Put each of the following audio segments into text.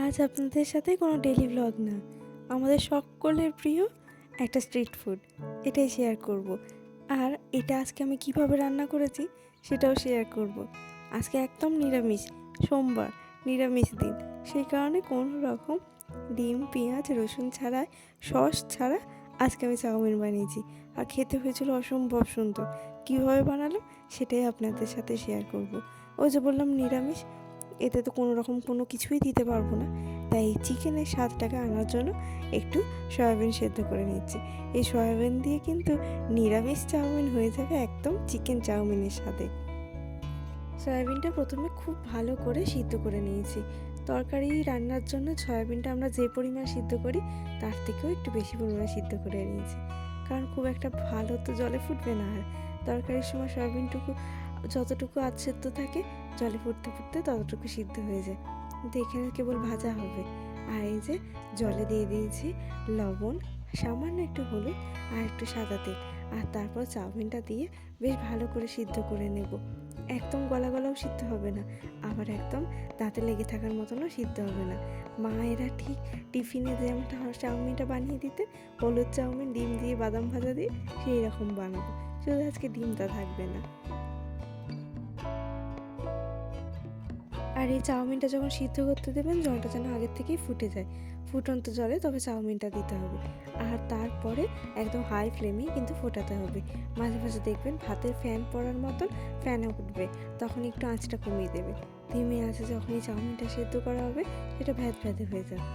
আজ আপনাদের সাথে কোনো ডেইলি ভ্লগ না, আমাদের সকলের প্রিয় একটা স্ট্রিট ফুড, এটাই শেয়ার করব। আর এটা আজকে আমি কিভাবে রান্না করেছি সেটাও শেয়ার করব। আজকে একদম নিরামিষ, সোমবার, নিরামিষ দিন, সেই কারণে কোনো রকম ডিম, পেঁয়াজ, রসুন ছাড়া, সস ছাড়া আজকে আমি চাউমিন বানিয়েছি। আর খেতে হয়েছিল অসম্ভব সুন্দর। কীভাবে বানালাম সেটাই আপনাদের সাথে শেয়ার করব। ওই যে বললাম নিরামিষ, এতে তো কোনো রকম কোনো কিছুই দিতে পারবো না, তাই চিকেনের স্বাদটাকে আনার জন্য একটু সয়াবিন সেদ্ধ করে নিচ্ছি। এই সয়াবিন দিয়ে কিন্তু নিরামিষ চাউমিন হয়ে যাবে একদম চিকেন চাউমিনের স্বাদে। সয়াবিনটা প্রথমে খুব ভালো করে সিদ্ধ করে নিয়েছি। তরকারি রান্নার জন্য সয়াবিনটা আমরা যে পরিমাণ সিদ্ধ করি তার থেকেও একটু বেশি পরিমাণে সিদ্ধ করে নিয়েছি, কারণ খুব একটা ভালো তো জলে ফুটবে না। আর তরকারির সময় সয়াবিনটুকু যতটুকু আধসেদ্ধ থাকে, জলে ফুটতে ফুটতে ততটুকু সিদ্ধ হয়ে যায়, কিন্তু এখানে কেবল ভাজা হবে। আর এই যে জলে দিয়ে দিয়েছি লবণ, সামান্য একটু হলুদ আর একটু সাদা তেল, আর তারপর চাউমিনটা দিয়ে বেশ ভালো করে সিদ্ধ করে নেব। একদম গলা গলাও সিদ্ধ হবে না, আবার একদম দাঁতে লেগে থাকার মতনও সিদ্ধ হবে না। মায়েরা ঠিক টিফিনে যেমনটা চাউমিনটা বানিয়ে দিতে, হলুদ চাউমিন ডিম দিয়ে বাদাম ভাজা দিয়ে, সেই রকম বানাবো, শুধু আজকে ডিমটা থাকবে না। আর এই চাউমিনটা যখন সিদ্ধ করতে দেবেন, জলটা যেন আগের থেকেই ফুটে যায়, ফুটন্ত জলে তবে চাউমিনটা দিতে হবে। আর তারপরে একদম হাই ফ্লেমেই কিন্তু ফোটাতে হবে। মাঝে মাঝে দেখবেন ভাতের ফ্যান পড়ার মতন ফ্যানে উঠবে, তখন একটু আঁচটা কমিয়ে দেবে। ধিমে আঁচে যখন এই চাউমিনটা সিদ্ধ করা হবে, সেটা ভ্যাদ ভ্যাদে হয়ে যাবে।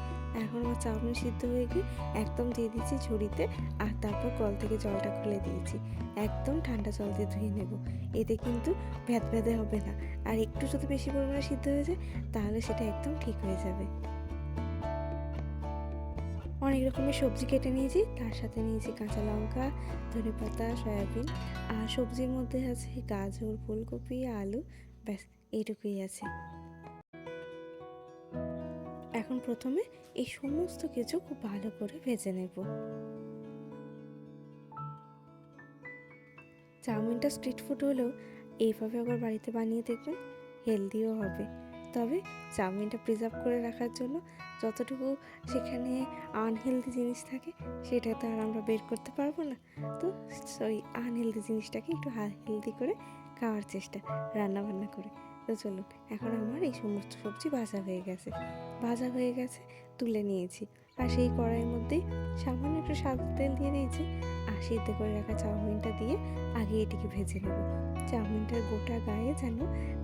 এখন আমার চাউমিন সিদ্ধ হয়ে গিয়ে একদম দিয়ে দিচ্ছি ঝুড়িতে, আর তারপর কল থেকে জলটা খুলে দিয়েছি। একদম ঠান্ডা জল দিয়ে ধুয়ে নেব, এতে কিন্তু ভ্যাদ ভ্যাদে হবে না। আর একটু যদি বেশি পরিমাণে সিদ্ধ হয়ে যায় তাহলে সেটা একদম ঠিক হয়ে যাবে। অনেক রকমের সবজি কেটে নিয়েছি, তার সাথে নিয়েছি কাঁচা লঙ্কা, ধনেপাতা, সয়াবিন, আর সবজির মধ্যে আছে গাজর, ফুলকপি, আলু, ব্যাস এইটুকুই আছে। এখন প্রথমে এই সমস্ত কিছু খুব ভালো করে ভেজে নেব। চাউমিনটা স্ট্রিট ফুড হলেও এইভাবে আবার বাড়িতে বানিয়ে দেখবেন, হেলদিও হবে। তবে চাউমিনটা প্রিজার্ভ করে রাখার জন্য যতটুকু সেখানে আনহেলদি জিনিস থাকে সেটা তো আর আমরা বের করতে পারবো না, তো ওই আনহেলদি জিনিসটাকে একটু হেলদি করে খাওয়ার চেষ্টা রান্নাবান্না করে। তো চলুন, এখন আমার এই সমস্ত সবজি ভাজা হয়ে গেছে, তুলে নিয়েছি। আর সেই কড়াইয়ের মধ্যেই সামান্য একটু সাদা তেল দিয়ে দিয়েছি, আর সিদ্ধ করে রাখা চাউমিনটা দিয়ে আগে এটিকে ভেজে নেব। চাউমিনটার গোটা গায়ে যেন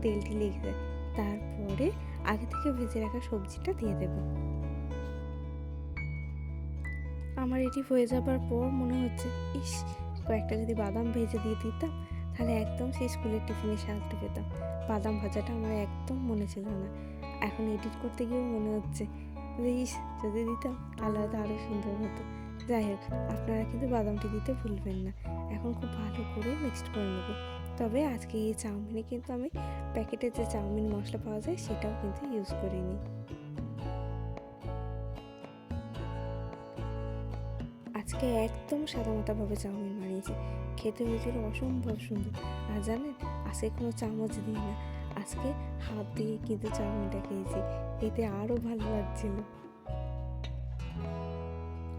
তেলটি লেগে যায়, তারপরে আগে থেকে ভেজে রাখা সবজিটা দিয়ে দেব। আমার এটি হয়ে যাবার পর মনে হচ্ছে, ইস, কয়েকটা যদি বাদাম ভেজে দিয়ে দিতাম তাহলে একদম সেই স্কুলের টিফিনে সাজতে পেতাম। বাদাম ভাজাটা আমার একদম মনে ছিল না, এখন এডিট করতে গিয়েও মনে হচ্ছে, ইস, যদি দিতাম তাহলে হয়তো আরও সুন্দর হতো। যাই হোক, আপনারা কিন্তু বাদামটি দিতে ভুলবেন না। এখন খুব ভালো করে মিক্সড করে নেব। তবে আজকে এই চাউমিনে কিন্তু আমি প্যাকেটে যে চাউমিন মশলা পাওয়া যায় সেটাও কিন্তু ইউজ করিনি। আজকে একদম সাদামাটাভাবে চাউমিন বানিয়েছি, খেতে হয়েছিল অসম্ভব সুন্দর। আর জানেন, আজকে কোনো চামচ দিই না, আজকে হাত দিয়ে কিন্তু চাউমিনটা খেয়েছি, এতে আরও ভালো লাগছিল।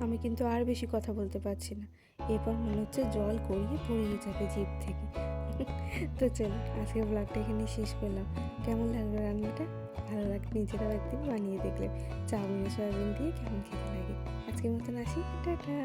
আমি কিন্তু আর বেশি কথা বলতে পারছি না, এরপর মনে হচ্ছে জল গড়িয়ে পড়িয়ে যাবে জিভ থেকে। তো চলো, আজকে ব্লগটা এখানে শেষ করলাম। কেমন লাগলো রান্নাটা? ভালো লাগলে নিজেরাও একদিন বানিয়ে দেখলেন চাউমিন সয়াবিন দিয়ে কেমন খেতে লাগে। আজকের মতন আসি, টাটা।